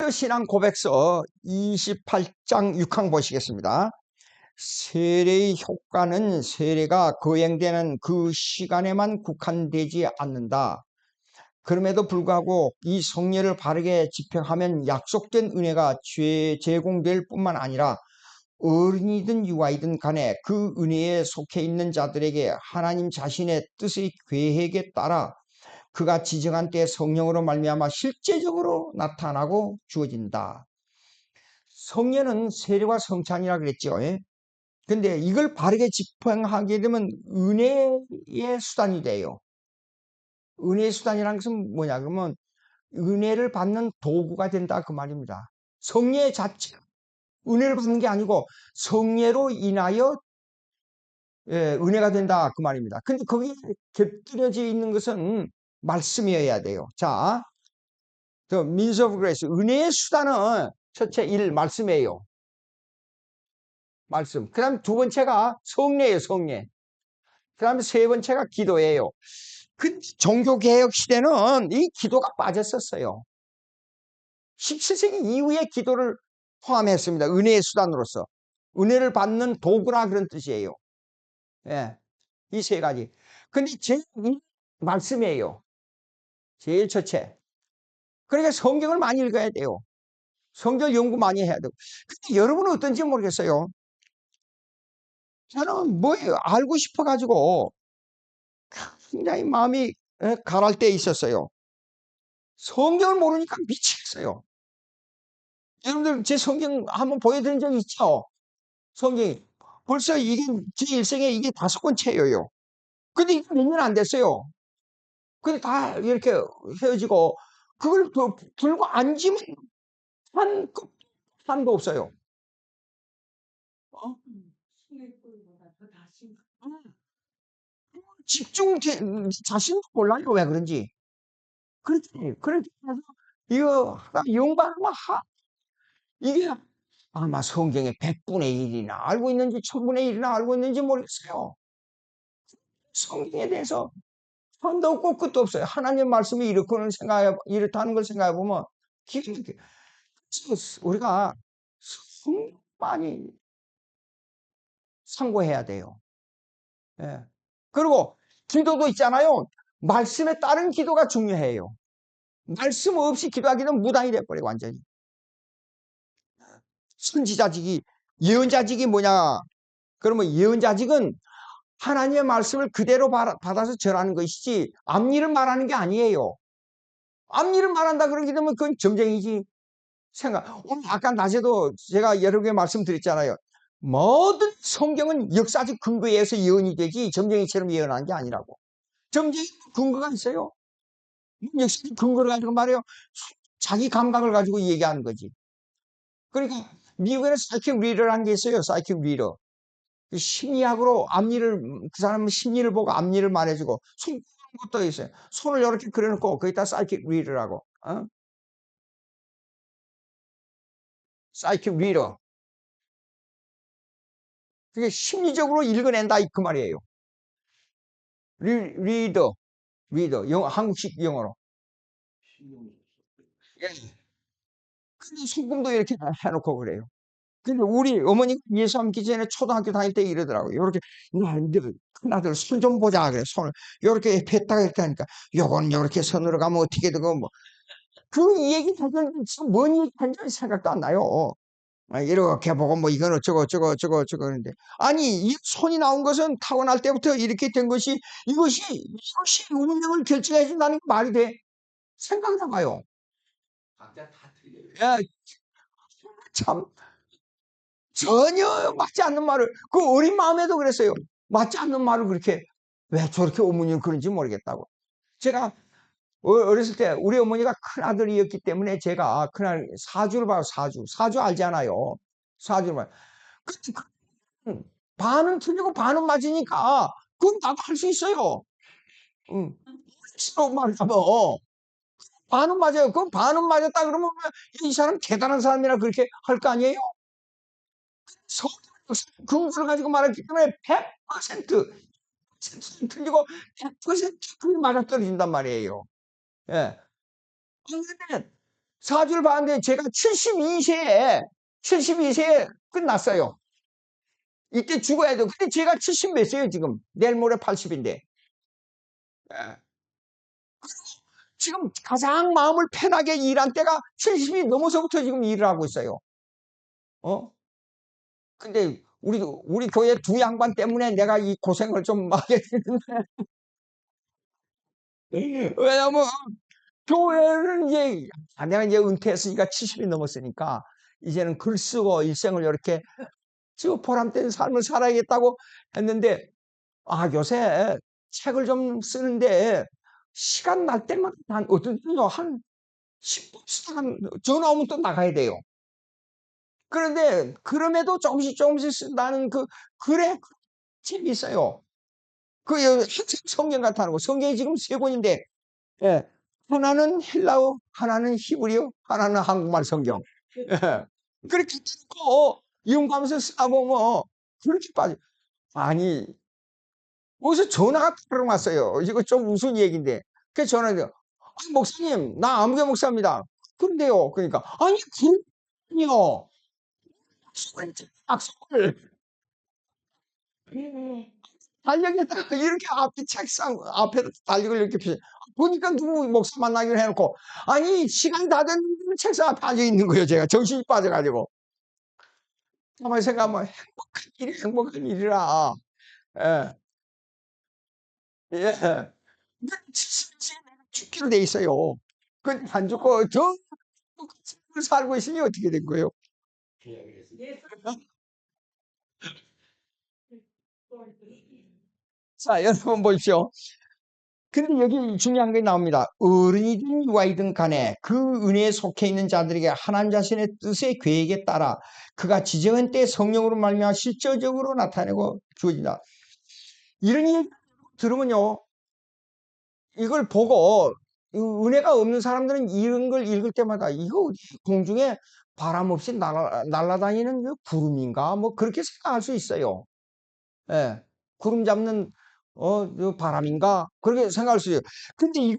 고린도 신앙 고백서 28장 6항 보시겠습니다. 세례의 효과는 세례가 거행되는 그 시간에만 국한되지 않는다. 그럼에도 불구하고 이 성례를 바르게 집행하면 약속된 은혜가 제공될 뿐만 아니라 어른이든 유아이든 간에 그 은혜에 속해 있는 자들에게 하나님 자신의 뜻의 계획에 따라 그가 지정한 때에 성령으로 말미암아 실제적으로 나타나고 주어진다. 성례는 세례와 성찬이라 그랬죠. 예? 근데 이걸 바르게 집행하게 되면 은혜의 수단이 돼요. 은혜의 수단이라는 것은 뭐냐 그러면 은혜를 받는 도구가 된다 그 말입니다. 성례 자체 은혜를 받는 게 아니고 성례로 인하여 은혜가 된다 그 말입니다. 근데 거기에 곁들여져 있는 것은 말씀이어야 돼요. 자, means of grace, 은혜의 수단은 첫째 1 말씀이에요. 말씀. 그 다음 두 번째가 성례예요. 성례. 그 다음에 세 번째가 기도예요. 그 종교개혁 시대는 이 기도가 빠졌었어요. 17세기 이후에 기도를 포함했습니다. 은혜의 수단으로서. 은혜를 받는 도구라 그런 뜻이에요. 예, 이 세 가지. 근데 제일 말씀이에요. 제일 첫째. 그러니까 성경을 많이 읽어야 돼요. 성경 연구 많이 해야 되고. 근데 여러분은 어떤지 모르겠어요. 저는 뭐예요? 알고 싶어가지고 굉장히 마음이 가랄 때 있었어요. 성경을 모르니까 미치겠어요. 여러분들 제 성경 한번 보여드린 적 있죠? 성경이. 벌써 이게 제 일생에 이게 5권째예요. 근데 이게 몇 년 안 됐어요. 근데 다 이렇게 헤어지고 그걸 들고 앉으면 한도 없어요. 어? 집중 자신도 몰라요. 왜 그런지. 그렇지. 그래서 이거 영광만 이게 아마 성경의 100분의 1이나 알고 있는지 1000분의 1이나 알고 있는지 모르겠어요. 성경에 대해서 한도 없고 끝도 없어요. 하나님 말씀이 이렇다는 걸 생각해 보면 기가 막혀요. 우리가 성경 많이 상고해야 돼요. 예. 그리고 기도도 있잖아요. 말씀에 따른 기도가 중요해요. 말씀 없이 기도하기는 무당이 돼버려요. 완전히. 선지자직이 예언자직이 뭐냐? 그러면 예언자직은 하나님의 말씀을 그대로 받아서 전하는 것이지 앞일을 말하는 게 아니에요. 앞일을 말한다 그러게 되면 그건 점쟁이지. 오늘 아까 낮에도 제가 여러 개 말씀드렸잖아요. 모든 성경은 역사적 근거에 의해서 예언이 되지 점쟁이처럼 예언하는 게 아니라고. 점쟁이 근거가 있어요. 역사적 근거를 가지고 말해요. 자기 감각을 가지고 얘기하는 거지. 그러니까 미국에는 사이킥 리더라는 게 있어요. 사이킥 리더. 심리학으로 그 사람은 심리를 보고 앞니를 말해주고 손 것도 있어요. 손을 이렇게 그려놓고 거기다 사이킥 리더라고. 사이킥 리더. 그게 심리적으로 읽어낸다 그 말이에요. 리더. 한국식 영어로. 예. 근데 소금도 이렇게 해놓고 그래요. 근데 우리 어머니가 예수 믿기 전에 초등학교 다닐 때 이러더라고요. 요렇게, 큰아들 손 좀 보자. 그래, 손을. 요렇게 폈다가 이렇게 하니까, 요건 요렇게 손으로 가면 어떻게 되고, 뭐. 그 얘기 사실 뭔 얘기 한지 생각도 안 나요. 이렇게 보고 뭐 이건 어쩌고 그러는데. 아니, 이 손이 나온 것은 타고날 때부터 이렇게 된 것이, 이것이 운명을 결정해 준다는 게 말이 돼. 생각해봐요. 각자 다 틀려요. 야, 참. 전혀 맞지 않는 말을 그 어린 마음에도 그랬어요. 맞지 않는 말을 그렇게 왜 저렇게 어머니는 그런지 모르겠다고. 제가 어렸을 때 우리 어머니가 큰아들이었기 때문에 제가 큰아들 사주를 봐요. 사주 알잖아요. 사주를 봐요. 반은 틀리고 반은 맞으니까 그건 나도 할 수 있어요. 응. 서로 말하면 반은 맞아요. 그럼 반은 맞았다 그러면 이 사람 대단한 사람이라 그렇게 할 거 아니에요? 근거를 가지고 말했기 때문에 100% 틀리고 100% 맞아떨어진단 말이에요. 예. 그런데 사주를 봤는데 제가 72세에 끝났어요. 이때 죽어야 돼요. 근데 제가 70 몇 세예요, 지금. 내일 모레 80인데. 지금 가장 마음을 편하게 일한 때가 70이 넘어서부터 지금 일을 하고 있어요. 어? 근데 우리 교회 두 양반 때문에 내가 이 고생을 좀 하게 되는데. 왜냐면 교회를 이제, 내가 이제 은퇴했으니까 70이 넘었으니까 이제는 글 쓰고 일생을 이렇게 쭉 보람된 삶을 살아야겠다고 했는데, 요새 책을 좀 쓰는데 시간 날 때마다 어떤 때는 한 10분 시간 전화 오면 또 나가야 돼요. 그런데 그럼에도 조금씩 쓴다는 그 글에 재미있어요. 항상 성경 같다는 거. 성경이 지금 세 권인데, 예. 하나는 헬라어, 하나는 히브리어, 하나는 한국말 성경. 예. 그렇게 듣고 이용하면서 싸보면 그렇게 빠져. 아니, 어디서 전화가 따로 왔어요. 이거 좀 무슨 얘기인데. 그래서 전화해요. 목사님, 나 아무개 목사입니다. 그런데요. 그러니까, 아니, 그럼요. 악수를 달력에다가 이렇게 앞에 책상 앞에다 달력을 이렇게 보니까 누구 목사 만나기로 해놓고, 아니 시간이 다 됐는데 책상 앞에 앉아 있는 거예요. 제가 정신이 빠져가지고. 가만히 생각하면 행복한 일이라. 예, 예. 근데 70세에 죽기로 돼 있어요. 그 안 죽고 저 살고 있으니 어떻게 된 거예요? 자, 여러분 보십시오. 근데 여기 중요한 게 나옵니다. 어른이든 유아이든 간에 그 은혜에 속해 있는 자들에게 하나님 자신의 뜻의 계획에 따라 그가 지정한 때 성령으로 말미암아 실질적으로 나타내고 주어진다. 이런 얘기 들으면요, 이걸 보고 은혜가 없는 사람들은 이런 걸 읽을 때마다 이거 공중에 바람 없이 날아다니는 구름인가 뭐 그렇게 생각할 수 있어요. 예, 구름 잡는 바람인가 그렇게 생각할 수 있어요. 근데 이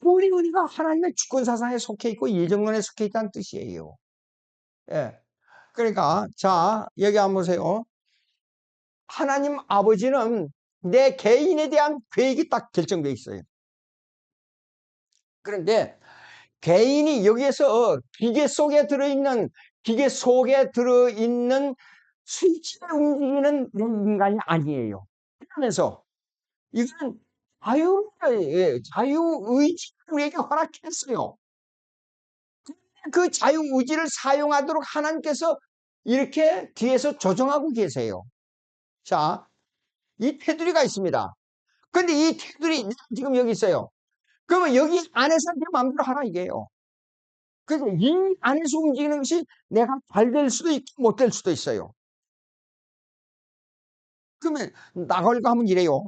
우리 우리가 하나님의 주권 사상에 속해 있고 예정론에 속해 있다는 뜻이에요. 예. 그러니까 자 여기 한번 보세요. 하나님 아버지는 내 개인에 대한 계획이 딱 결정되어 있어요. 그런데 개인이 여기에서 기계 속에 들어있는 스위치를 움직이는 인간이 아니에요. 그러면서 이건 자유의지를 우리에게 허락했어요. 그 자유의지를 사용하도록 하나님께서 이렇게 뒤에서 조정하고 계세요. 자, 이 테두리가 있습니다. 근데 이 테두리 지금 여기 있어요. 그러면 여기 안에서 내 마음대로 하라 이게요. 그래서 이 안에서 움직이는 것이 내가 잘 될 수도 있고 못 될 수도 있어요. 그러면 나가려고 하면 이래요.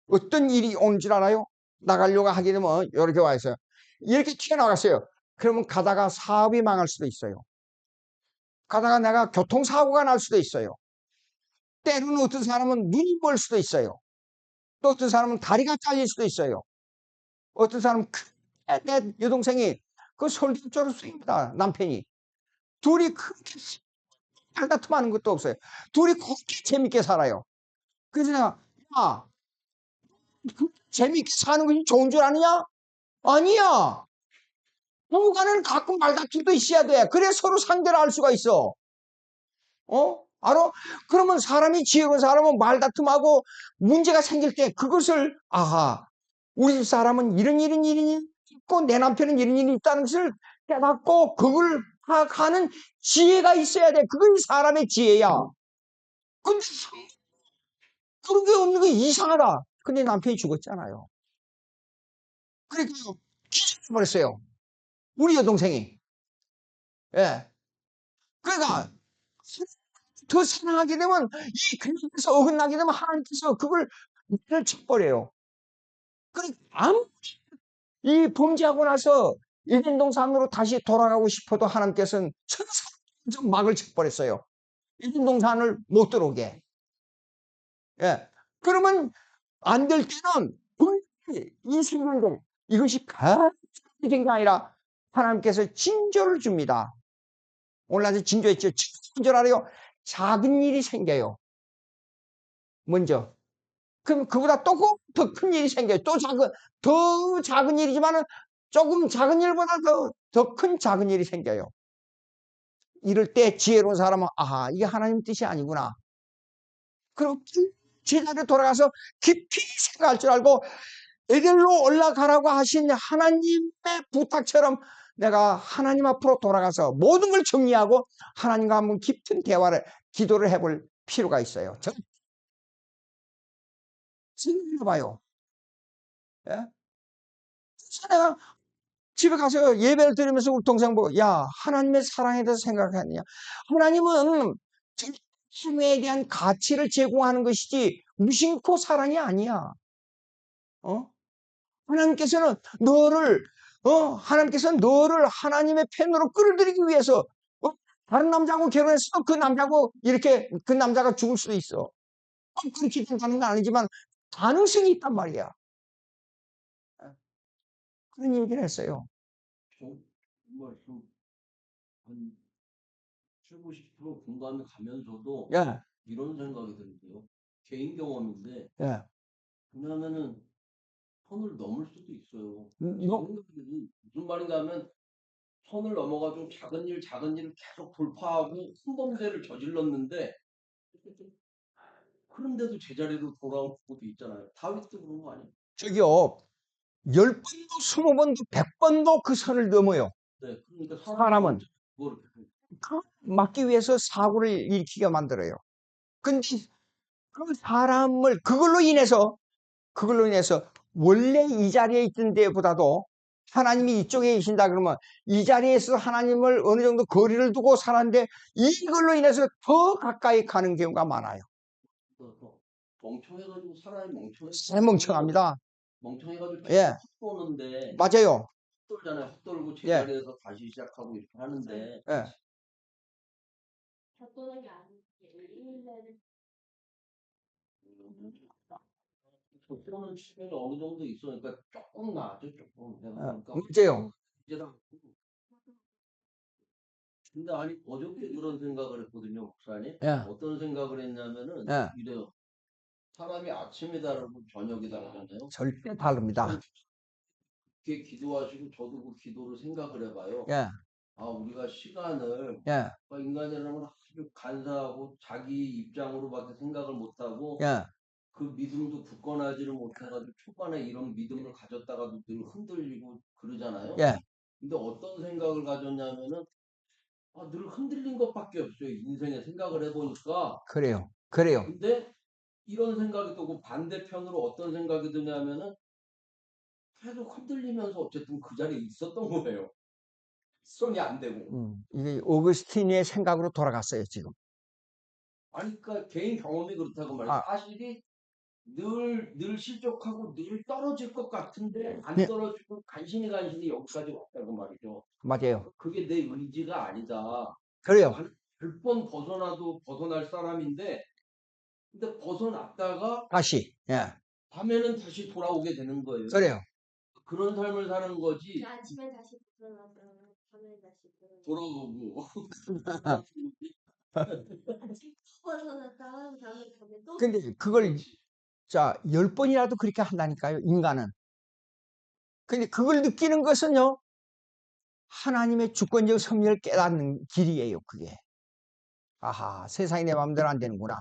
어떤 일이 오는 줄 알아요? 나가려고 하게 되면 이렇게 와 있어요. 이렇게 튀어나갔어요. 그러면 가다가 사업이 망할 수도 있어요. 가다가 내가 교통사고가 날 수도 있어요. 때로는 어떤 사람은 눈이 멀 수도 있어요. 또 어떤 사람은 다리가 잘릴 수도 있어요. 어떤 사람은 내 여동생이 그 솔깃 졸업생입니다. 남편이. 둘이 그렇게 말다툼하는 것도 없어요. 둘이 그렇게 재밌게 살아요. 그래서 내가 야, 재밌게 사는 것이 좋은 줄 아느냐? 아니야. 부부간에는 가끔 말다툼도 있어야 돼. 그래 서로 상대를 알 수가 있어. 알아? 그러면 사람이 지혜로운 사람은 말다툼하고 문제가 생길 때 그것을 우리 집 사람은 이런 일이 있고 내 남편은 이런 일이 있다는 것을 깨닫고 그걸 파악하는 지혜가 있어야 돼. 그건 사람의 지혜야. 근데 그런 게 없는 게 이상하다. 근데 남편이 죽었잖아요. 그러니까 기절해버렸어요. 우리 여동생이. 예. 그러니까 더 사랑하게 되면 이 계획에서 어긋나게 되면 하나님께서 그걸 를 쳐버려요. 그러니까 이 범죄하고 나서 일진동산으로 다시 돌아가고 싶어도 하나님께서는 천사적 막을 쳐버렸어요. 일진동산을 못 들어오게. 예. 그러면 안 될 때는 이 생각들 이것이 가진 게 아니라 하나님께서 징조를 줍니다. 오늘 아주 징조했죠. 징조라래요. 작은 일이 생겨요. 먼저. 그럼 그보다 또 더 큰 일이 생겨요. 더 작은 일이지만은 조금 작은 일보다 더 큰 작은 일이 생겨요. 이럴 때 지혜로운 사람은, 아하, 이게 하나님 뜻이 아니구나. 그리고 제자리에 돌아가서 깊이 생각할 줄 알고 에델로 올라가라고 하신 하나님의 부탁처럼 내가 하나님 앞으로 돌아가서 모든 걸 정리하고 하나님과 한번 깊은 기도를 해볼 필요가 있어요. 생각해봐요. 예? 그래서 내가 집에 가서 예배를 드리면서 우리 동생 보고, 야, 하나님의 사랑에 대해서 생각하느냐? 하나님은 힘에 대한 가치를 제공하는 것이지 무심코 사랑이 아니야. 어? 하나님께서는 하나님께서는 너를 하나님의 편으로 끌어들이기 위해서, 다른 남자하고 결혼했어도 그 남자하고 이렇게 그 남자가 죽을 수도 있어. 그렇게 가는 건 아니지만 가능성이 있단 말이야. 그런 얘기를 했어요. 정말 한 7, 90% 공감이 가면서도 예, 이런 생각이 드는데요. 개인 경험인데 예. 왜냐하면은 선을 넘을 수도 있어요. 이거, 무슨 말인가 하면 선을 넘어가지고 작은 일을 계속 돌파하고 큰 범죄를 저질렀는데 그런데도 제자리로 돌아올 수도 있잖아요. 다윗도 그런 거 아니에요? 저기요, 10번도 20번도 100번도 그 선을 넘어요. 네, 그러니까 사람은. 그걸 막기 위해서 사고를 일으키게 만들어요. 근데 그 사람을 그걸로 인해서 원래 이 자리에 있던 데보다도 하나님이 이쪽에 계신다 그러면 이 자리에서 하나님을 어느 정도 거리를 두고 살았는데 이걸로 인해서 더 가까이 가는 경우가 많아요. 멍청해가지고 사람이 멍청합니다. 멍청해가지고 예, 헛도는데 맞아요. 헛돌잖아요. 헛돌고 예, 제자리에서 다시 시작하고 이렇게 하는데 예. 겉도는 게 아니지. 일일내는 헛도는 측면이 어느 정도 있으니까 조금 나아죠. 조금 내가 그러니까 맞아요. 이제랑 근데 아니 어저께 그런 생각을 했거든요, 목사님. 예, 어떤 생각을 했냐면은 예. 이래요. 사람이 아침이 다르고 저녁이 다르잖아요. 절대 다릅니다. 그렇게 기도하시고 저도 그 기도를 생각을 해봐요. 예, 아, 우리가 시간을 예, 인간이라면 아주 간사하고 자기 입장으로밖에 생각을 못하고 예. 그 믿음도 굳건하지를 못해가지고 초반에 이런 믿음을 가졌다가도 늘 흔들리고 그러잖아요. 예. 근데 어떤 생각을 가졌냐면은 늘 흔들린 것밖에 없어요. 인생에 생각을 해보니까. 그래요. 그래요. 근데 이런 생각이 들고 반대편으로 어떤 생각이 드냐면은 계속 흔들리면서 어쨌든 그 자리에 있었던 거예요. 손이 안 되고. 이게 오거스틴의 생각으로 돌아갔어요, 지금. 아니, 그러니까 개인 경험이 그렇다고 말해요. 아, 사실이 늘 실족하고 늘 떨어질 것 같은데 안 네, 떨어지고 간신히 여기까지 왔다고 말이죠. 맞아요. 그게 내 의지가 아니다. 그래요. 나는 10번 벗어나도 벗어날 사람인데 근데 벗어났다가 다시. 예, 밤에는 다시 돌아오게 되는 거예요. 그래요. 그런 삶을 사는 거지. 아침에 다시 벗어나서 밤에 다시 돌아오고. 아침 벗어났다가 밤에 또 근데 그걸, 자, 10번이라도 그렇게 한다니까요, 인간은. 근데 그걸 느끼는 것은요, 하나님의 주권적 섭리를 깨닫는 길이에요, 그게. 아하, 세상이 내 마음대로 안 되는구나.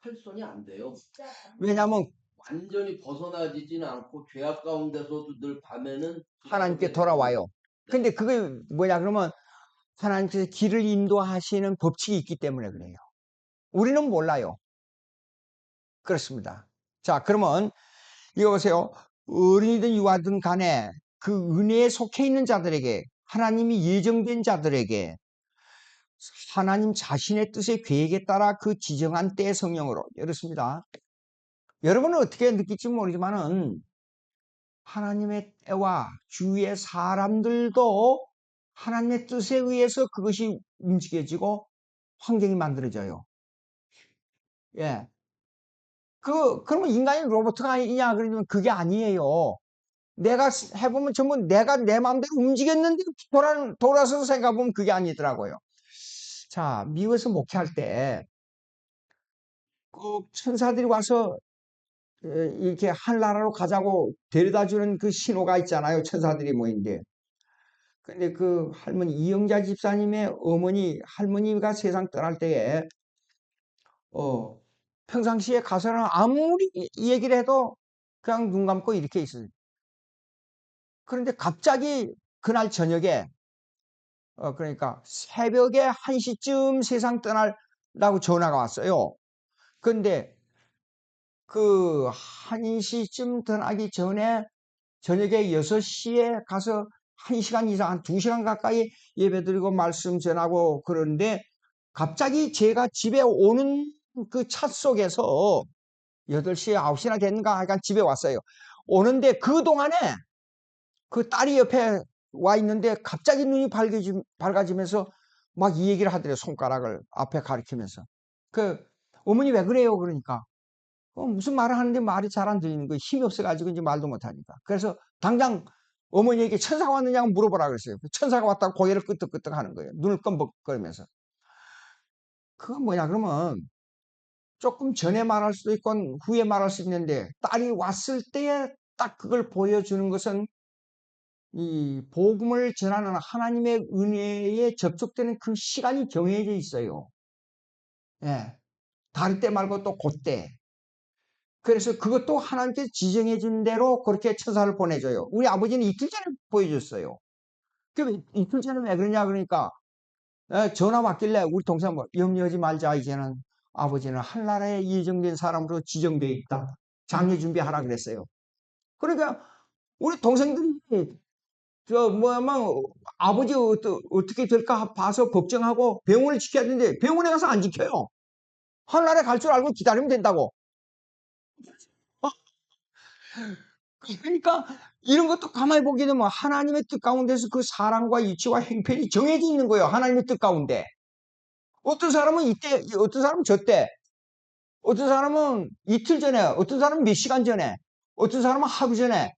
탈선이 안 돼요. 진짜 왜냐하면 완전히 벗어나지지는 않고 죄악 가운데서도 늘 밤에는 하나님께 돌아와요. 근데 그게 뭐냐, 그러면 하나님께서 길을 인도하시는 법칙이 있기 때문에 그래요. 우리는 몰라요. 그렇습니다. 자, 그러면 이거 보세요. 어린이든 유아든 간에 그 은혜에 속해 있는 자들에게, 하나님이 예정된 자들에게 하나님 자신의 뜻의 계획에 따라 그 지정한 때의 성령으로, 이렇습니다. 여러분은 어떻게 느낄지 모르지만은 하나님의 때와 주위의 사람들도 하나님의 뜻에 의해서 그것이 움직여지고 환경이 만들어져요. 예. 그러면 인간이 로봇가 아니냐? 그러면 그게 아니에요. 내가 해보면 전부 내가 내 마음대로 움직였는데 돌아서서 생각해보면 그게 아니더라고요. 자, 미국에서 목회할 때 꼭 천사들이 와서 이렇게 하늘나라로 가자고 데려다주는 그 신호가 있잖아요. 천사들이 모인데. 근데 그 할머니 이영자 집사님의 어머니 할머니가 세상 떠날 때에 평상시에 가서는 아무리 이 얘기를 해도 그냥 눈 감고 이렇게 있어요. 그런데 갑자기 그날 저녁에 그러니까 새벽에 1시쯤 세상 떠나려고 전화가 왔어요. 근데 그 1시쯤 떠나기 전에 저녁에 6시에 가서 1시간 이상, 한 2시간 가까이 예배드리고 말씀 전하고 그러는데 갑자기 제가 집에 오는 그 차 속에서 8시, 9시나 됐는가 하여간 집에 왔어요. 오는데 그동안에 그 딸이 옆에 와 있는데 갑자기 눈이 밝아지면서 막 이 얘기를 하더래요. 손가락을 앞에 가리키면서. 그 어머니 왜 그래요? 그러니까 무슨 말을 하는데 말이 잘 안 들리는 거예요. 힘이 없어가지고 이제 말도 못하니까. 그래서 당장 어머니에게 천사가 왔느냐고 물어보라 그랬어요. 천사가 왔다고 고개를 끄덕끄덕 하는 거예요. 눈을 껌벅거리면서. 그건 뭐냐 그러면 조금 전에 말할 수도 있고 후에 말할 수 있는데 딸이 왔을 때에 딱 그걸 보여주는 것은 이 복음을 전하는 하나님의 은혜에 접촉되는 그 시간이 정해져 있어요. 예. 다를 때 말고 또 그때. 그래서 그것도 하나님께서 지정해 준 대로 그렇게 천사를 보내줘요. 우리 아버지는 이틀 전에 보여줬어요. 그럼 이틀 전에 왜 그러냐 그러니까 전화 왔길래 우리 동생 뭐 염려하지 말자. 이제는 아버지는 한나라에 예정된 사람으로 지정되어 있다. 장례 준비하라 그랬어요. 그러니까 우리 동생들이 아버지 어떻게 될까 봐서 걱정하고 병원을 지켜야 되는데 병원에 가서 안 지켜요. 한나라에 갈 줄 알고 기다리면 된다고. 그러니까 이런 것도 가만히 보게 되면 하나님의 뜻 가운데서 그 사랑과 이치와 행편이 정해져 있는 거예요. 하나님의 뜻 가운데. 어떤 사람은 이때, 어떤 사람은 저때, 어떤 사람은 이틀 전에, 어떤 사람은 몇 시간 전에, 어떤 사람은 하루 전에.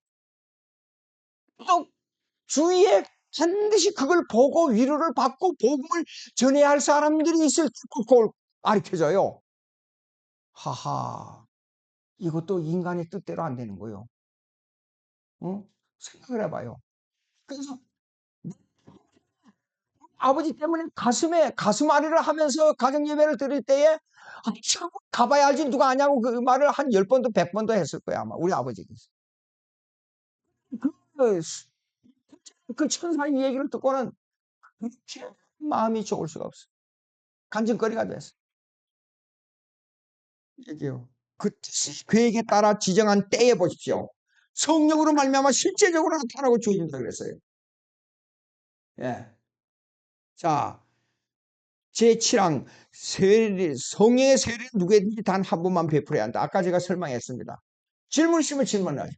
또 주위에 반드시 그걸 보고 위로를 받고 복음을 전해야 할 사람들이 있을 걸 가르쳐줘요. 하하, 이것도 인간의 뜻대로 안 되는 거예요. 생각을 해봐요. 그래서 아버지 때문에 가슴 아리를 하면서 가정 예배를 드릴 때에 참 가봐야 알지 누가 아냐고 그 말을 한 10번도 100번도 했을 거야 아마 우리 아버지께서. 그, 그 천사의 얘기를 듣고는 그렇게 마음이 좋을 수가 없어. 간증거리가 됐어. 얘기요. 그 그에게 따라 지정한 때에 보십시오. 성령으로 말미암아 실제적으로 나타나고 주어진다 그랬어요. 예. 자, 제7항 성령의 세례를 누구에든지 단 한 번만 베풀어야 한다. 아까 제가 설명했습니다. 질문 있으면 질문하죠.